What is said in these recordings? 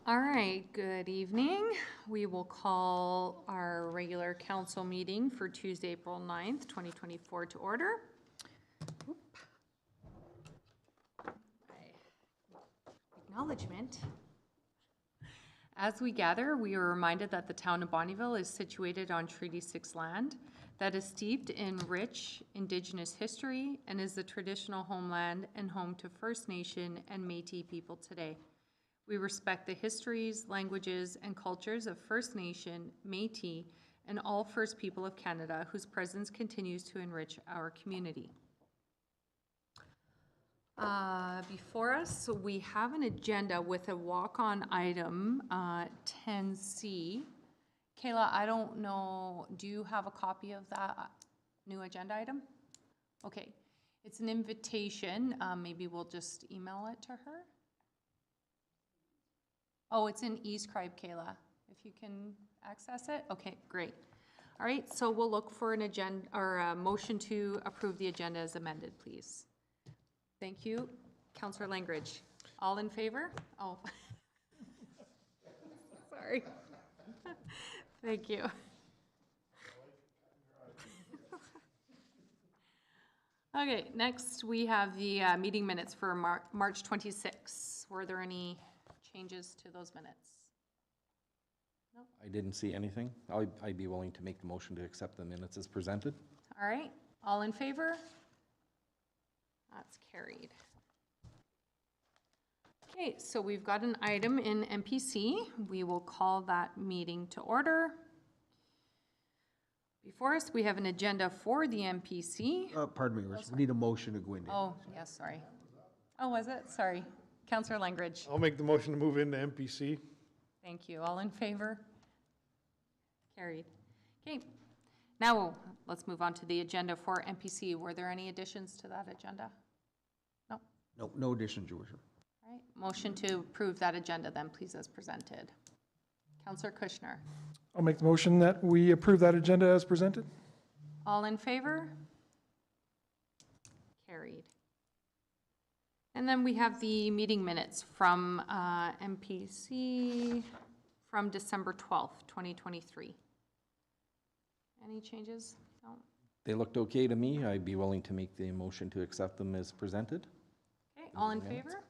All right, good evening. We will call our regular council meeting for Tuesday, April 9th, 2024 to order. Acknowledgement. As we gather, we are reminded that the town of Bonnyville is situated on Treaty 6 land that is steeped in rich Indigenous history and is the traditional homeland and home to First Nation and Métis people today. We respect the histories, languages, and cultures of First Nation, Métis, and all First People of Canada whose presence continues to enrich our community. Before us, we have an agenda with a walk-on item, 10C. Kayla, I don't know, do you have a copy of that new agenda item? Okay, it's an invitation. Maybe we'll just email it to her. Oh, it's in eScribe, Kayla, if you can access it. Okay, great. All right, so we'll look for an agenda or a motion to approve the agenda as amended, please. Thank you. Councillor Langridge. All in favor? Oh. Sorry. Thank you. Okay, next we have the meeting minutes for March 26. Were there any changes to those minutes? No? I didn't see anything. I'd be willing to make the motion to accept the minutes as presented. All right, all in favor? That's carried. Okay, so we've got an item in MPC. We will call that meeting to order. Before us, we have an agenda for the MPC. Pardon me, Rich. We need a motion to go into. Oh, yes, sorry. Oh, was it? Sorry. Councillor Langridge. I'll make the motion to move into MPC. Thank you. All in favor? Carried. Okay. Now, let's move on to the agenda for MPC. Were there any additions to that agenda? No? No, no additions, Your Worship. All right. Motion to approve that agenda then, please, as presented. Councillor Kushner. I'll make the motion that we approve that agenda as presented. All in favor? Carried. And then we have the meeting minutes from MPC from December 12th, 2023. Any changes? No? They looked okay to me. I'd be willing to make the motion to accept them as presented. Okay, all in favor?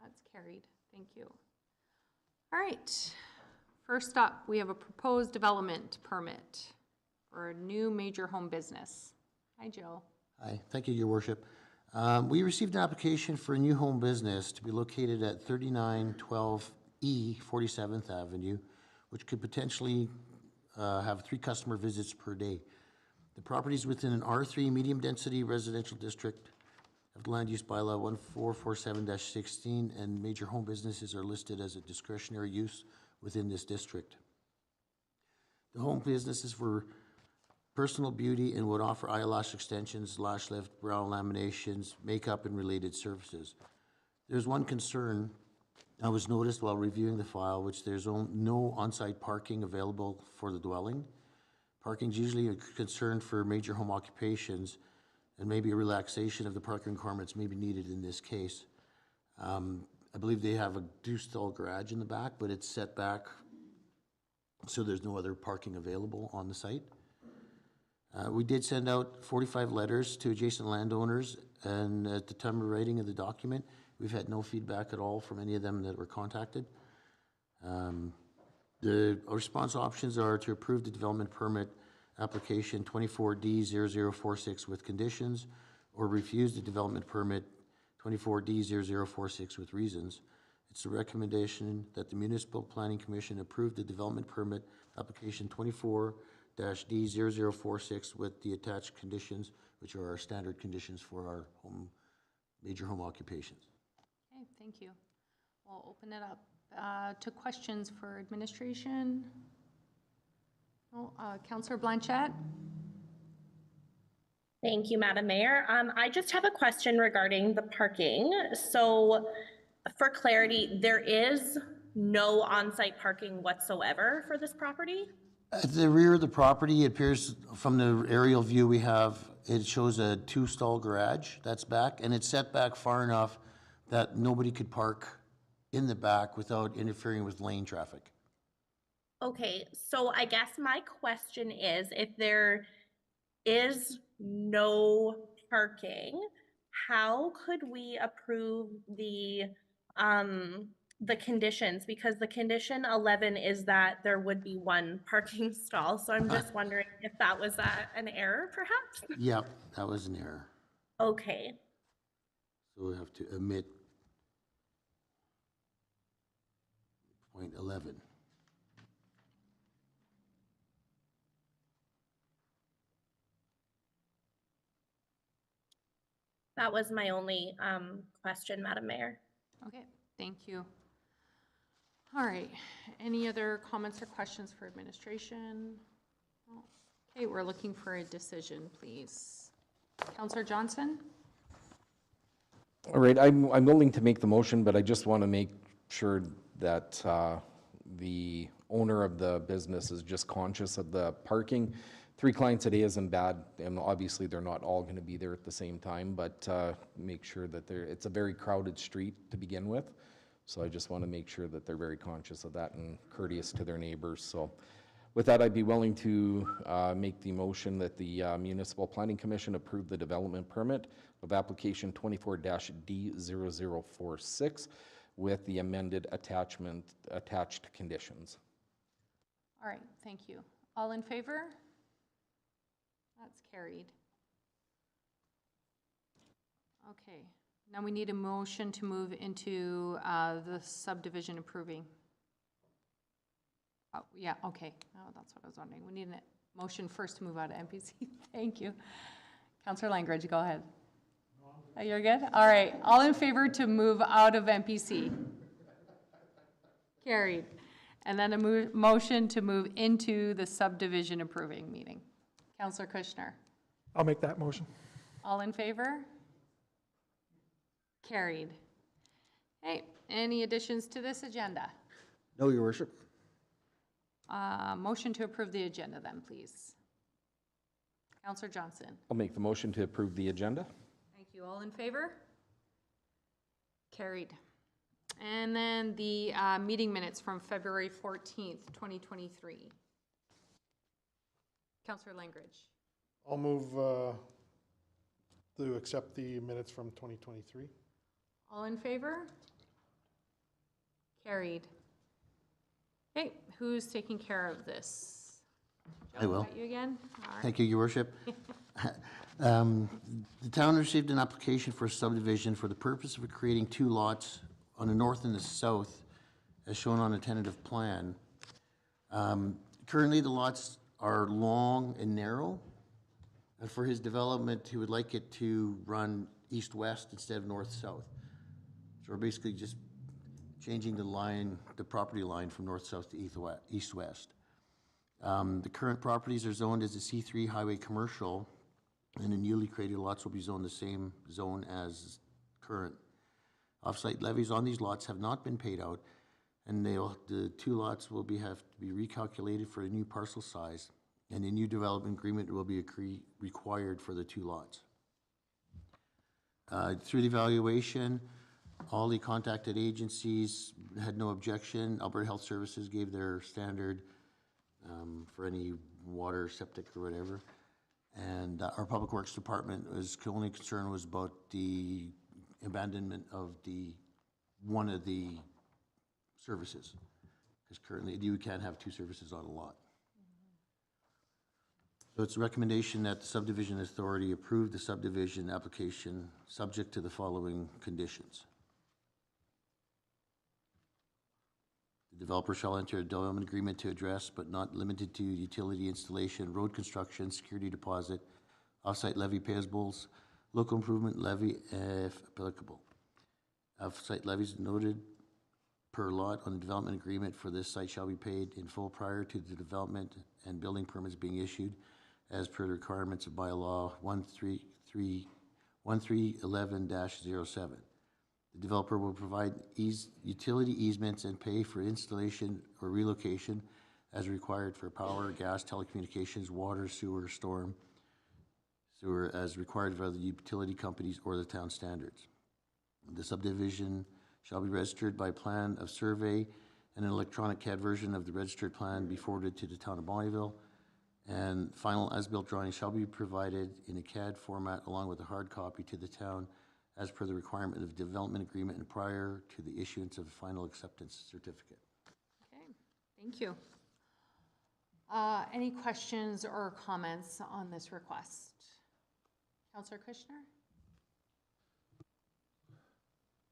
That's carried. Thank you. All right. First up, we have a proposed development permit for a new major home business. Hi, Joe. Hi, thank you, Your Worship. We received an application for a new home business to be located at 3912E 47th Avenue, which could potentially have 3 customer visits per day. The property is within an R3 medium-density residential district of the Land Use Bylaw 1447-16, and major home businesses are listed as a discretionary use within this district. The home business is for personal beauty and would offer eyelash extensions, lash lift, brow laminations, makeup, and related services. There's one concern I was noticed while reviewing the file, which there's no on-site parking available for the dwelling. Parking is usually a concern for major home occupations, and maybe a relaxation of the parking requirements may be needed in this case. I believe they have a two-stall garage in the back, but it's set back so there's no other parking available on the site. We did send out 45 letters to adjacent landowners, and at the time of writing of the document, we've had no feedback at all from any of them that were contacted. The response options are to approve the development permit application 24D0046 with conditions, or refuse the development permit 24D0046 with reasons. It's a recommendation that the Municipal Planning Commission approve the development permit application 24-D0046 with the attached conditions, which are our standard conditions for our major home occupations. Okay, thank you. We'll open it up to questions for administration. Oh, Councillor Blanchette. Thank you, Madam Mayor. I just have a question regarding the parking. So for clarity, there is no on-site parking whatsoever for this property? At the rear of the property, it appears from the aerial view we have, it shows a two-stall garage that's back, and it's set back far enough that nobody could park in the back without interfering with lane traffic. Okay, so I guess my question is, if there is no parking, how could we approve the conditions? Because the condition 11 is that there would be one parking stall, so I'm just wondering if that was an error, perhaps? Yep, that was an error. Okay, So we have to omit point 11. that was my only question, Madam Mayor. Okay, thank you. All right, any other comments or questions for administration? No. Okay, we're looking for a decision, please. Counselor Johnson? All right, I'm willing to make the motion, but I just want to make sure that the owner of the business is just conscious of the parking. 3 clients a day isn't bad, and obviously they're not all going to be there at the same time, but make sure that it's a very crowded street to begin with. So I just want to make sure that they're very conscious of that and courteous to their neighbors. So with that, I'd be willing to make the motion that the Municipal Planning Commission approve the development permit of application 24-D0046 with the amended attached conditions. All right, thank you. All in favor? That's carried. Okay, now we need a motion to move into the subdivision approving. Oh, yeah, okay. Oh, that's what I was wondering. We need a motion first to move out of MPC. Thank you. Counselor Langridge, go ahead. Oh, you're good? All right, all in favor to move out of MPC? Carried. And then a motion to move into the subdivision approving meeting. Counselor Kushner. I'll make that motion. All in favor? Carried. Hey, any additions to this agenda? No, Your Worship. Motion to approve the agenda then, please. Counselor Johnson. I'll make the motion to approve the agenda. Thank you. All in favor? Carried. And then the meeting minutes from February 14th, 2023. Counselor Langridge. I'll move to accept the minutes from 2023. All in favor? Carried. Okay, who's taking care of this? I will. Joe, is that you again? All right. Thank you, Your Worship. The town received an application for a subdivision for the purpose of creating 2 lots on the north and the south, as shown on a tentative plan. Currently, the lots are long and narrow, and for his development, he would like it to run east-west instead of north-south. So we're basically just changing the property line from north-south to east-west. The current properties are zoned as a C3 highway commercial, and the newly created lots will be zoned the same zone as current. Off-site levies on these lots have not been paid out, and the 2 lots will have to be recalculated for a new parcel size, and a new development agreement will be required for the 2 lots. Through the evaluation, all the contacted agencies had no objection. Alberta Health Services gave their standard for any water, septic, or whatever. And our Public Works Department only concern was about the abandonment of one of the services. Because currently, you can't have 2 services on a lot. So it's a recommendation that the subdivision authority approve the subdivision application subject to the following conditions. The developer shall enter a development agreement to address, but not limited to, utility installation, road construction, security deposit, off-site levy payables, local improvement levy if applicable. Off-site levies noted per lot on the development agreement for this site shall be paid in full prior to the development and building permits being issued as per the requirements of bylaw 1311-07. The developer will provide utility easements and pay for installation or relocation as required for power, gas, telecommunications, water, sewer as required by the utility companies or the town standards. The subdivision shall be registered by plan of survey, and an electronic CAD version of the registered plan be forwarded to the town of Bonnyville. And final as-built drawing shall be provided in a CAD format along with a hard copy to the town as per the requirement of development agreement and prior to the issuance of a final acceptance certificate. Okay, thank you. Any questions or comments on this request? Councillor Kushner?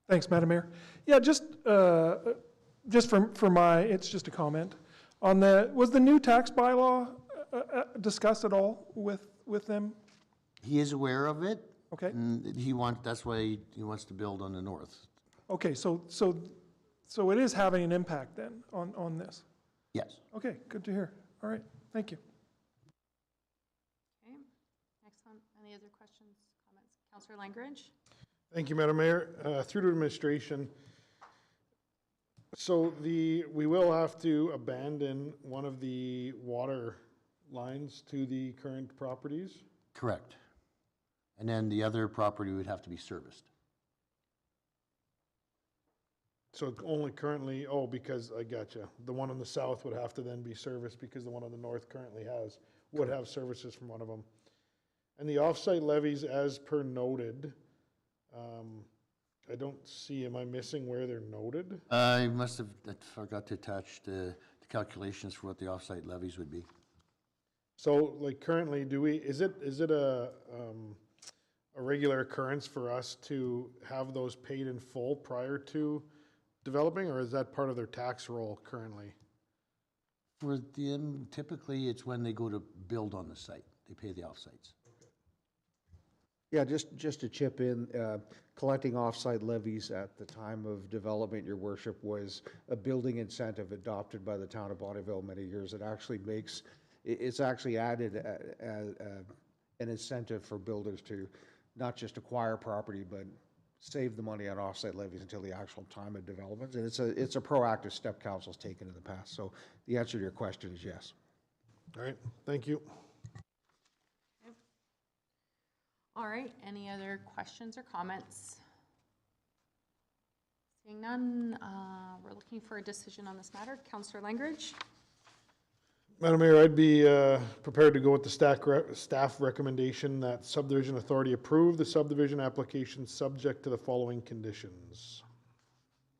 Thanks, Madam Mayor. Yeah, just for my, it's just a comment. On was the new tax bylaw discussed at all with them? He is aware of it. Okay. And that's why he wants to build on the north. Okay, so it is having an impact then on this? Yes. Okay, good to hear. All right, thank you. Okay, excellent. Any other questions, comments? Councillor Langridge? Thank you, Madam Mayor. Through to administration. So we will have to abandon one of the water lines to the current properties. Correct. And then the other property would have to be serviced. So it's only currently, because I gotcha. The one on the south would have to then be serviced because the one on the north currently would have services from one of them. And the offsite levies, as per noted, I don't see, am I missing where they're noted? I forgot to attach the calculations for what the offsite levies would be. So like currently, is it a regular occurrence for us to have those paid in full prior to developing, or is that part of their tax roll currently? For them, typically, it's when they go to build on the site. They pay the offsites. Yeah, just to chip in, collecting off-site levies at the time of development, Your Worship, was a building incentive adopted by the town of Bonnyville many years. It's actually added an incentive for builders to not just acquire property, but save the money on off-site levies until the actual time of development. And it's a proactive step council's taken in the past. So the answer to your question is yes. All right, thank you. All right, any other questions or comments? Seeing none, we're looking for a decision on this matter. Councillor Langridge? Madam Mayor, I'd be prepared to go with the staff recommendation that subdivision authority approve the subdivision application subject to the following conditions.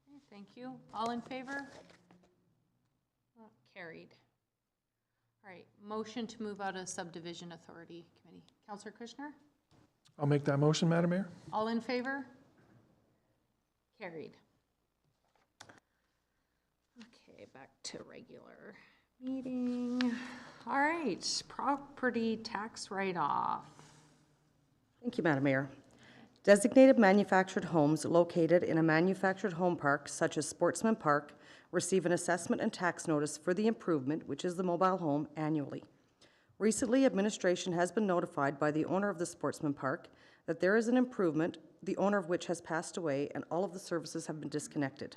Okay, thank you. All in favor? Carried. All right, motion to move out of subdivision authority committee. Councillor Kushner? I'll make that motion, Madam Mayor. All in favor? Carried. Okay, back to regular meeting. All right, property tax write-off. Thank you, Madam Mayor. Designated manufactured homes located in a manufactured home park such as Sportsman Park receive an assessment and tax notice for the improvement, which is the mobile home, annually. Recently, administration has been notified by the owner of the Sportsman Park that there is an improvement, the owner of which has passed away, and all of the services have been disconnected.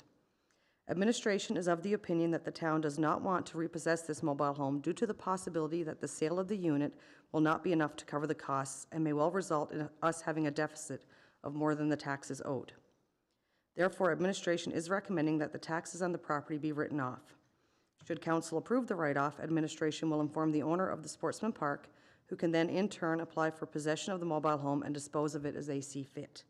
Administration is of the opinion that the town does not want to repossess this mobile home due to the possibility that the sale of the unit will not be enough to cover the costs and may well result in us having a deficit of more than the taxes owed. Therefore, administration is recommending that the taxes on the property be written off. Should council approve the write-off, administration will inform the owner of the Sportsman Park, who can then in turn apply for possession of the mobile home and dispose of it as they see fit.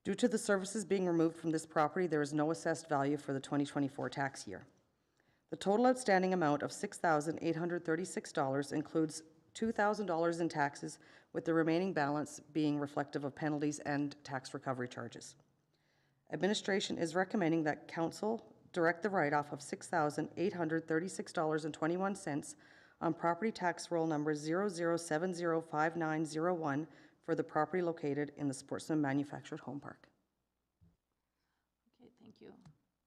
Due to the services being removed from this property, there is no assessed value for the 2024 tax year. The total outstanding amount of $6,836 includes $2,000 in taxes, with the remaining balance being reflective of penalties and tax recovery charges. Administration is recommending that council direct the write-off of $6,836.21 on property tax roll number 00705901 for the property located in the Sportsman Manufactured Home Park. Okay, thank you.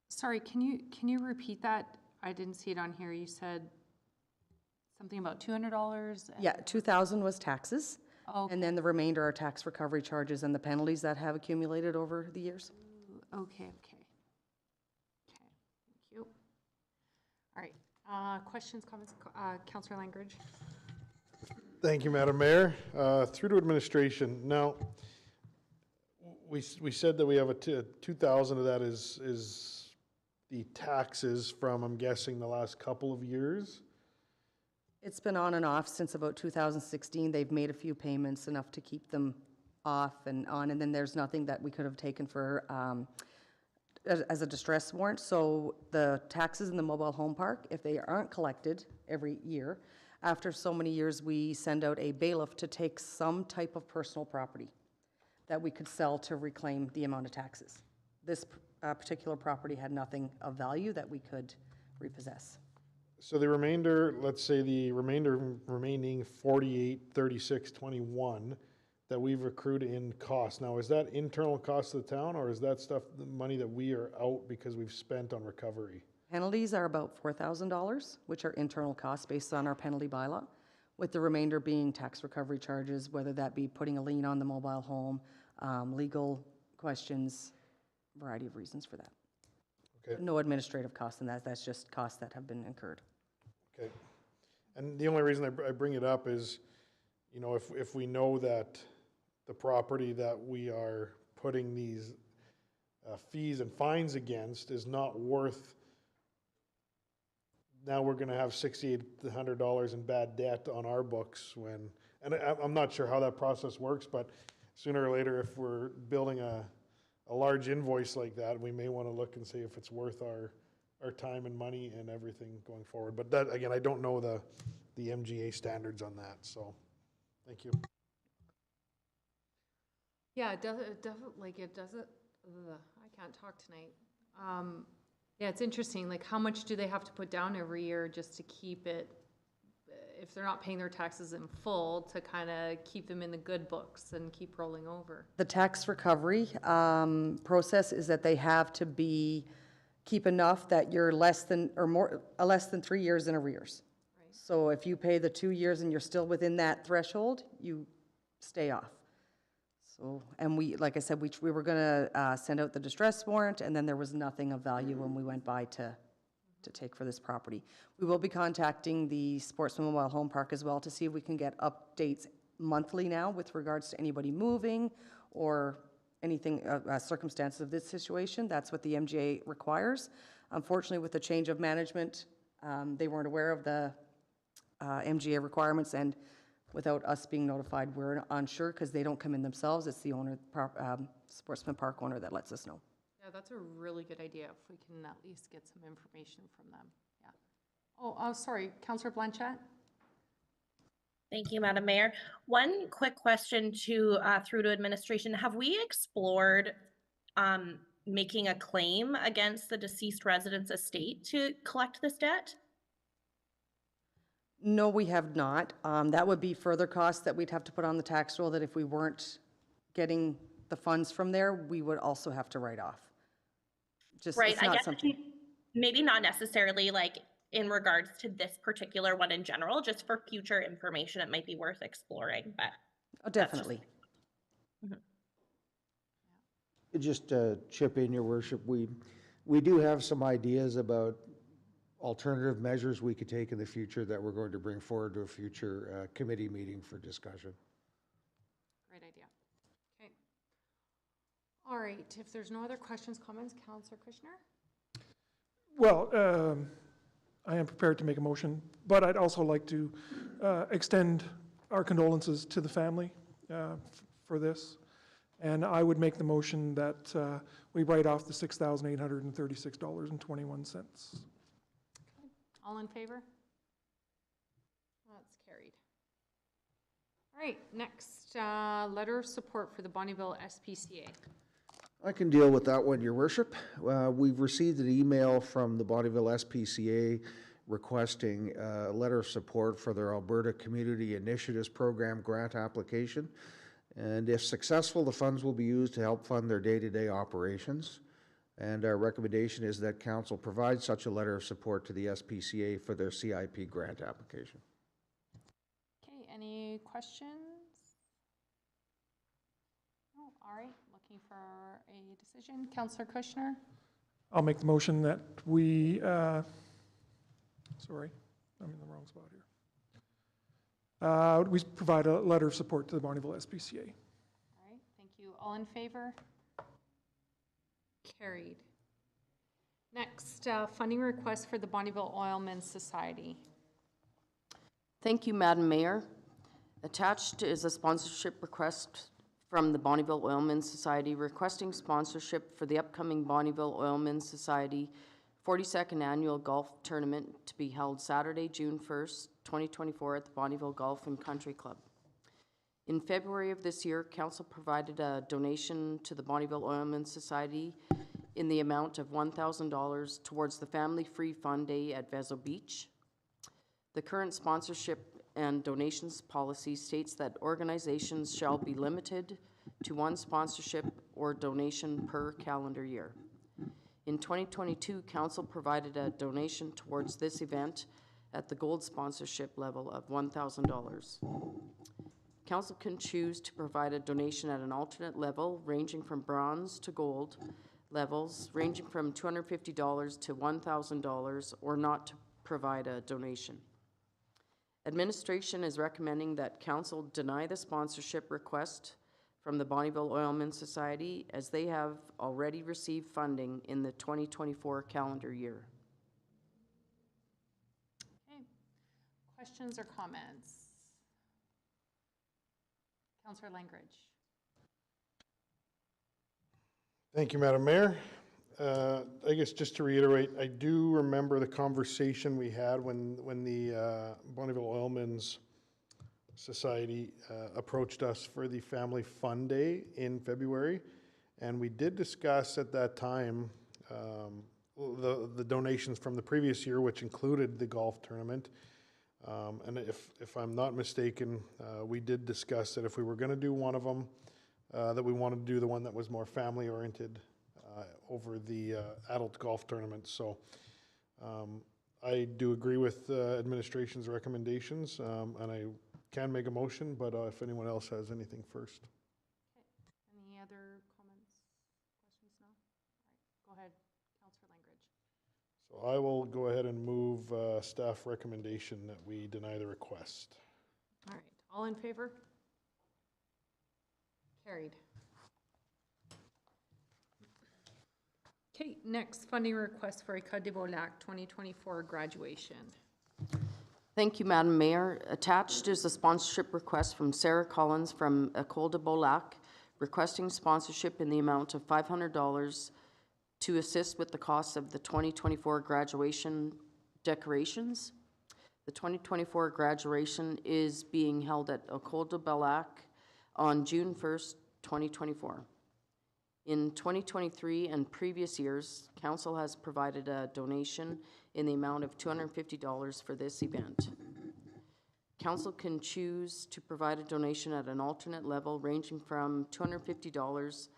Sorry, can you repeat that? I didn't see it on here. You said something about $200? Yeah, $2,000 was taxes, Okay. and then the remainder are tax recovery charges and the penalties that have accumulated over the years. Okay. Thank you. All right, questions, comments? Councillor Langridge? Thank you, Madam Mayor. Through to administration. Now, we said that we have 2,000 of that is the taxes from, I'm guessing, the last couple of years. It's been on and off since about 2016. They've made a few payments, enough to keep them off and on, and then there's nothing that we could have taken for, as a distress warrant. So the taxes in the mobile home park, if they aren't collected every year, after so many years, we send out a bailiff to take some type of personal property that we could sell to reclaim the amount of taxes. This particular property had nothing of value that we could repossess. So the remainder, let's say the remaining 48, 36, 21 that we've accrued in costs. Now, is that internal cost of the town, or is that stuff, the money that we are out because we've spent on recovery? Penalties are about $4,000, which are internal costs based on our penalty bylaw, with the remainder being tax recovery charges, whether that be putting a lien on the mobile home, legal questions, variety of reasons for that. Okay. No administrative costs in that, that's just costs that have been incurred. Okay. And the only reason I bring it up is, you know, if we know that the property that we are putting these fees and fines against is not worth, now we're gonna have $6,800 in bad debt on our books when, and I'm not sure how that process works, but sooner or later, if we're building a large invoice like that, we may wanna look and see if it's worth our time and money and everything going forward. But that, again, I don't know the MGA standards on that, so, thank you. Yeah, it does, like, it doesn't, I can't talk tonight. Yeah, it's interesting, like, how much do they have to put down every year just to keep it, if they're not paying their taxes in full, to kind of keep them in the good books and keep rolling over? The tax recovery process is that they have to keep enough that you're less than 3 years in arrears. Right. So if you pay the 2 years and you're still within that threshold, you stay off. So, and we, like I said, we were gonna send out the distress warrant, and then there was nothing of value when we went by to take for this property. We will be contacting the Sportsman Mobile Home Park as well to see if we can get updates monthly now with regards to anybody moving or anything, circumstances of this situation. That's what the MGA requires. Unfortunately, with the change of management, they weren't aware of the MGA requirements, and without us being notified, we're unsure because they don't come in themselves. It's the owner, Sportsman Park owner, that lets us know. Yeah, that's a really good idea, if we can at least get some information from them, yeah. Oh, sorry, Councillor Blanchette? Thank you, Madam Mayor. One quick question through to administration. Have we explored making a claim against the deceased resident's estate to collect this debt? No, we have not. That would be further costs that we'd have to put on the tax roll, that if we weren't getting the funds from there, we would also have to write off. Just, right, it's I not guess something. maybe not necessarily like in regards to this particular one in general, just for future information, it might be worth exploring, but. Oh, definitely. Just to chip in, Your Worship, we do have some ideas about alternative measures we could take in the future that we're going to bring forward to a future committee meeting for discussion. Great idea. Okay. All right, if there's no other questions, comments, Councillor Kushner? Well, I am prepared to make a motion, but I'd also like to extend our condolences to the family for this. And I would make the motion that we write off the $6,836.21. All in favor? That's carried. All right, next, letter of support for the Bonnyville SPCA. I can deal with that one, Your Worship. We've received an email from the Bonnyville SPCA requesting a letter of support for their Alberta Community Initiatives Program grant application. And if successful, the funds will be used to help fund their day-to-day operations. And our recommendation is that Council provide such a letter of support to the SPCA for their CIP grant application. Okay, any questions? No, all right, looking for a decision. Councillor Kushner? I'll make the motion that we, sorry, I'm in the wrong spot here. We provide a letter of support to the Bonnyville SPCA. All right, thank you. All in favor? Carried. Next, funding request for the Bonnyville Oilmen's Society. Thank you, Madam Mayor. Attached is a sponsorship request from the Bonnyville Oilmen's Society requesting sponsorship for the upcoming Bonnyville Oilmen's Society 42nd Annual Golf Tournament to be held Saturday, June 1st, 2024 at the Bonnyville Golf and Country Club. In February of this year, Council provided a donation to the Bonnyville Oilmen's Society in the amount of $1,000 towards the Family Free Fun Day at Vezo Beach. The current sponsorship and donations policy states that organizations shall be limited to one sponsorship or donation per calendar year. In 2022, Council provided a donation towards this event at the gold sponsorship level of $1,000. Council can choose to provide a donation at an alternate level ranging from bronze to gold levels, ranging from $250 to $1,000, or not to provide a donation. Administration is recommending that Council deny the sponsorship request from the Bonnyville Oilmen's Society as they have already received funding in the 2024 calendar year. Okay. Questions or comments? Councillor Langridge. Thank you, Madam Mayor. I guess just to reiterate, I do remember the conversation we had when the Bonnyville Oilmen's Society approached us for the Family Fun Day in February, and we did discuss at that time the donations from the previous year, which included the golf tournament. And if I'm not mistaken, we did discuss that if we were going to do one of them, that we wanted to do the one that was more family-oriented over the adult golf tournament. So I do agree with administration's recommendations, and I can make a motion, but if anyone else has anything first. Okay. Any other comments, questions? No? All right. Go ahead, Councillor Langridge. So I will go ahead and move staff recommendation that we deny the request. All right. All in favor? Carried. Okay, next, funding request for École de Beaulac 2024 graduation. Thank you, Madam Mayor. Attached is a sponsorship request from Sarah Collins from École de Beaulac requesting sponsorship in the amount of $500 to assist with the cost of the 2024 graduation decorations. The 2024 graduation is being held at École de Beaulac on June 1st, 2024. In 2023 and previous years, Council has provided a donation in the amount of $250 for this event. Council can choose to provide a donation at an alternate level ranging from $250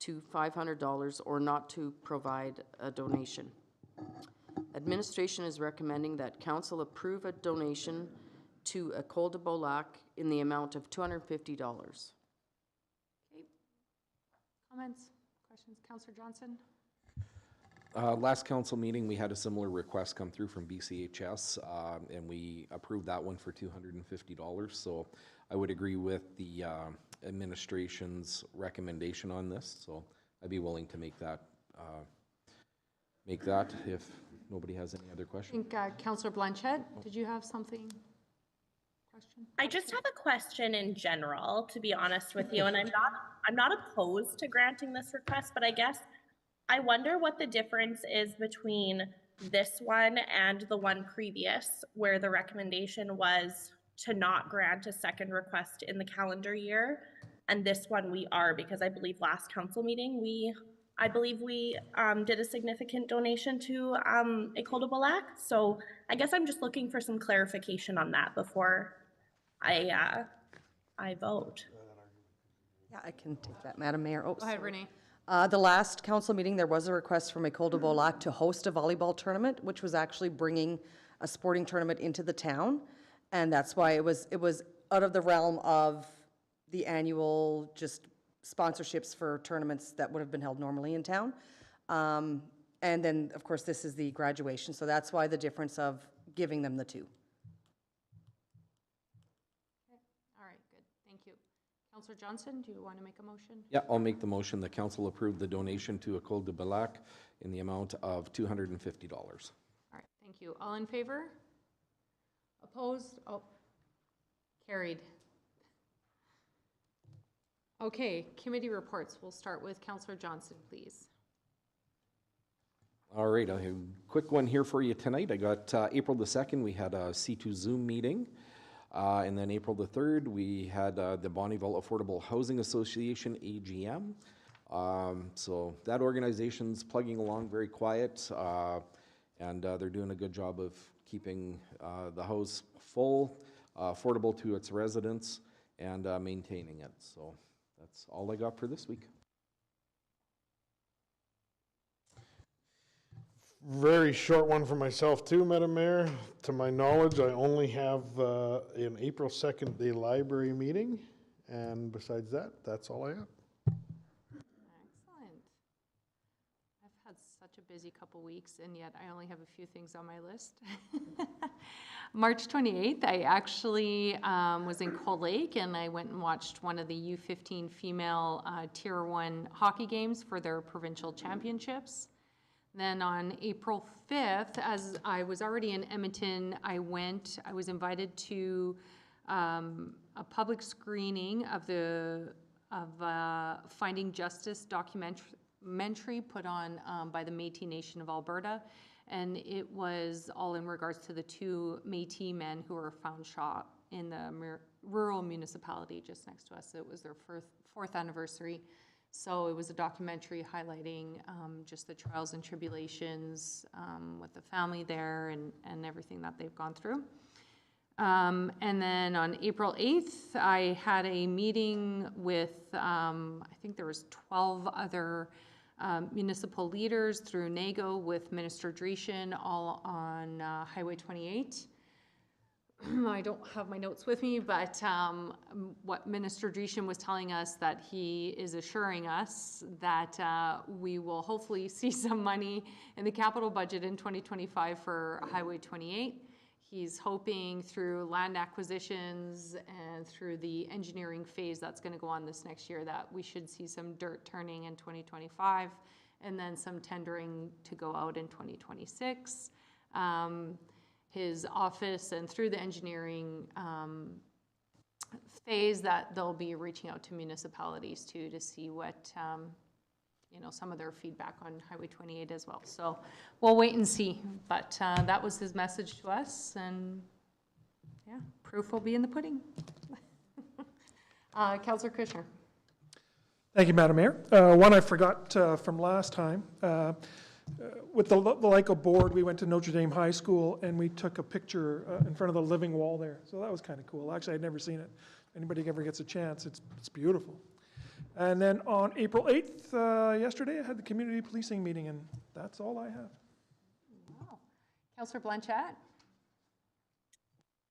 to $500 or not to provide a donation. Administration is recommending that Council approve a donation to École de Beaulac in the amount of $250. Okay. Comments, questions? Councillor Johnson? Last council meeting, we had a similar request come through from BCHS, and we approved that one for $250. So I would agree with the administration's recommendation on this. So I'd be willing to make that if nobody has any other I questions. think Councillor Blanchette, did you have something? Question? I just have a question in general, to be honest with you, and I'm not opposed to granting this request, but I guess I wonder what the difference is between this one and the one previous, where the recommendation was to not grant a second request in the calendar year, and this one we are, because I believe last council meeting we did a significant donation to École de Beaulac. So I guess I'm just looking for some clarification on that before I vote. Yeah, I can take that, Madam Mayor. Oh, Go ahead, sorry. Renee. The last council meeting, there was a request from École de Beaulac to host a volleyball tournament, which was actually bringing a sporting tournament into the town. And that's why it was out of the realm of the annual just sponsorships for tournaments that would have been held normally in town. And then, of course, this is the graduation. So that's why the difference of giving them the two. All right, good. Thank you. Counselor Johnson, do you want to make a motion? Yeah, I'll make the motion. The council approved the donation to École de Belac in the amount of $250. All right, thank you. All in favor? Opposed? Oh, carried. Okay, committee reports. We'll start with Counselor Johnson, please. All right, I have a quick one here for you tonight. I got April the 2nd, we had a C2 Zoom meeting. And then April the 3rd, we had the Bonnyville Affordable Housing Association AGM. So that organization's plugging along very quiet, and they're doing a good job of keeping the house full, affordable to its residents, and maintaining it. So that's all I got for this week. Very short one for myself too, Madam Mayor. To my knowledge, I only have an April 2nd, the library meeting. And besides that, that's all I have. Excellent. I've had such a busy couple weeks, and yet I only have a few things on my list. March 28th, I actually was in Cold Lake, and I went and watched one of the U15 female Tier 1 hockey games for their provincial championships. Then on April 5th, as I was already in Edmonton, I was invited to a public screening of Finding Justice documentary put on by the Métis Nation of Alberta. And it was all in regards to the two Métis men who were found shot in the rural municipality just next to us. It was their fourth anniversary. So it was a documentary highlighting just the trials and tribulations with the family there and everything that they've gone through. And then on April 8th, I had a meeting with, I think there was 12 other municipal leaders through NAGO with Minister Dreeshen, all on Highway 28. I don't have my notes with me, but what Minister Dreeshen was telling us, that he is assuring us that we will hopefully see some money in the capital budget in 2025 for Highway 28. He's hoping through land acquisitions and through the engineering phase that's going to go on this next year that we should see some dirt turning in 2025 and then some tendering to go out in 2026. His office and through the engineering phase that they'll be reaching out to municipalities too to see what, some of their feedback on Highway 28 as well. So we'll wait and see, but that was his message to us, and yeah, proof will be in the pudding. Councillor Kushner. Thank you, Madam Mayor. One I forgot from last time. With the LICO board, we went to Notre Dame High School and we took a picture in front of the living wall there. So that was kind of cool. Actually, I'd never seen it. If anybody ever gets a chance, it's beautiful. And then on April 8th, yesterday, I had the community policing meeting, and that's all I have. Wow. Councillor Blanchette.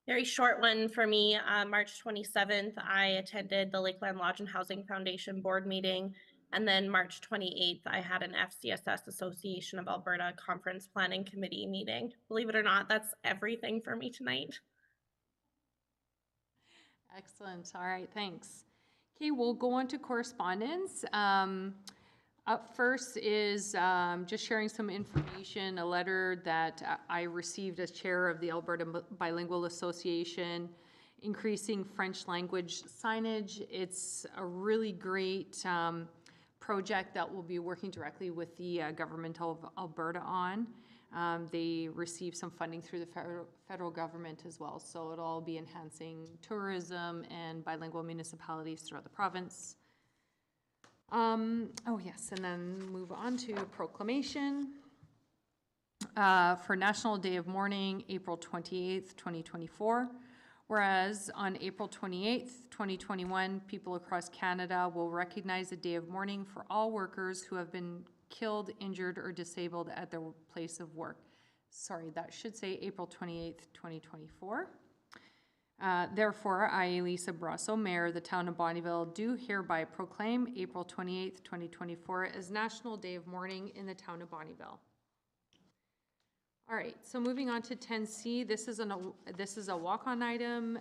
Very short one for me. March 27th, I attended the Lakeland Lodge and Housing Foundation board meeting. And then March 28th, I had an FCSS Association of Alberta Conference Planning Committee meeting. Believe it or not, that's everything for me tonight. Excellent. All right, thanks. Okay, we'll go on to correspondence. Up first is just sharing some information, a letter that I received as chair of the Alberta Bilingual Association, increasing French language signage. It's a really great project that we'll be working directly with the government of Alberta on. They receive some funding through the federal government as well, so it'll all be enhancing tourism and bilingual municipalities throughout the province. Oh yes, and then move on to proclamation for National Day of Mourning, April 28th, 2024. Whereas on April 28th, 2021, people across Canada will recognize a day of mourning for all workers who have been killed, injured, or disabled at their place of work. Sorry, that should say April 28th, 2024. Therefore, I, Elisa Brasso, Mayor of the Town of Bonnyville, do hereby proclaim April 28th, 2024 as National Day of Mourning in the Town of Bonnyville. All right, so moving on to 10C, this is a walk-on item.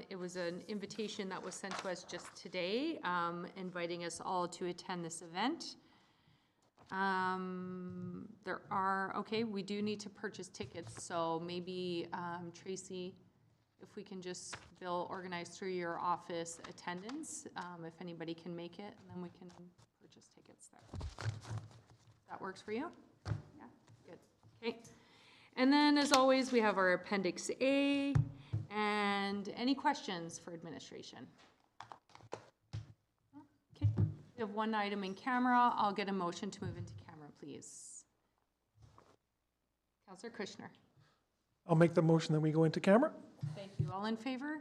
It was an invitation that was sent to us just today, inviting us all to attend this event. We do need to purchase tickets, so maybe, Tracy, if we can just, Bill, organize through your office attendance, if anybody can make it, and then we can purchase tickets there. That works for you? Yeah, good, okay. And then, as always, we have our Appendix A, and any questions for administration? Okay, we have one item in camera. I'll get a motion to move into camera, please. Councillor Kushner. I'll make the motion that we go into camera. Thank you. All in favor?